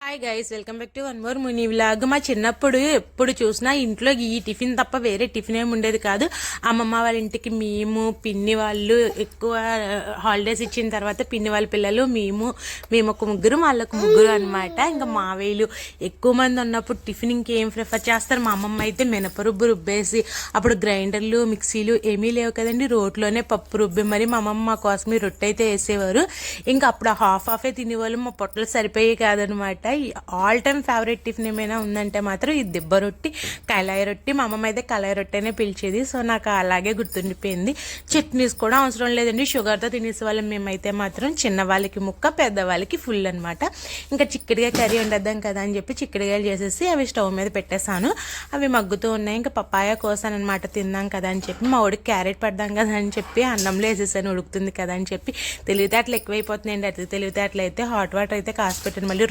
Hi guys, welcome back to one more Muni vlog. మా చిన్నప్పుడు ఎప్పుడు చూసినా ఇంట్లో ఈ టిఫిన్ తప్ప వేరే టిఫిన్ ఏమి ఉండేది కాదు. అమ్మమ్మ వాళ్ళ ఇంటికి మేము పిన్ని వాళ్ళు ఎక్కువ హాలిడేస్ ఇచ్చిన తర్వాత పిన్ని వాళ్ళ పిల్లలు మేము ఒక ముగ్గురు వాళ్ళకు ముగ్గురు అనమాట. ఇంకా మావేలు ఎక్కువ మంది ఉన్నప్పుడు టిఫిన్ ఇంకేం ప్రిఫర్ చేస్తారు. మా అమ్మమ్మ అయితే మినపరుబ్బు రుబ్బేసి, అప్పుడు గ్రైండర్లు మిక్సీలు ఏమీ లేవు కదండి, రోట్లోనే పప్పు రుబ్బి మరి మా అమ్మమ్మ మా కోసం రొట్టె అయితే వేసేవారు. ఇంకా అప్పుడు హాఫే తినేవాళ్ళు, మా పొట్టలు సరిపోయేవి కాదనమాట. ఆల్ టైమ్ ఫేవరెట్ టిఫిన్ ఏమైనా ఉందంటే మాత్రం ఈ దిబ్బ రొట్టి, కళాయి రొట్టి. మా అమ్మమ్మ అయితే కళాయి రొట్టెనే పిలిచేది. సో నాకు అలాగే గుర్తుండిపోయింది. చట్నీస్ కూడా అవసరం లేదండి, షుగర్తో తినేసే వాళ్ళం మేమైతే మాత్రం. చిన్నవాళ్ళకి ముక్క, పెద్దవాళ్ళకి ఫుల్ అనమాట. ఇంకా చిక్కడిగా కర్రీ వండేద్దాం కదా అని చెప్పి చిక్కడిగాయలు చేసేసి అవి స్టవ్ మీద పెట్టేశాను. అవి మగ్గుతూ ఉన్నాయి. ఇంకా పప్పాయ కోసాను అనమాట, తిందాం కదా అని చెప్పి. మా వాడికి క్యారెట్ పడదాం కదా అని చెప్పి అన్నంలో వేసేసాను, ఉడుకుతుంది కదా అని చెప్పి. తెలివితేటలు ఎక్కువైపోతున్నాయండి. అతి తెలివితేటలు అయితే హాట్ వాటర్ అయితే కాసి పెట్టాను. మళ్ళీ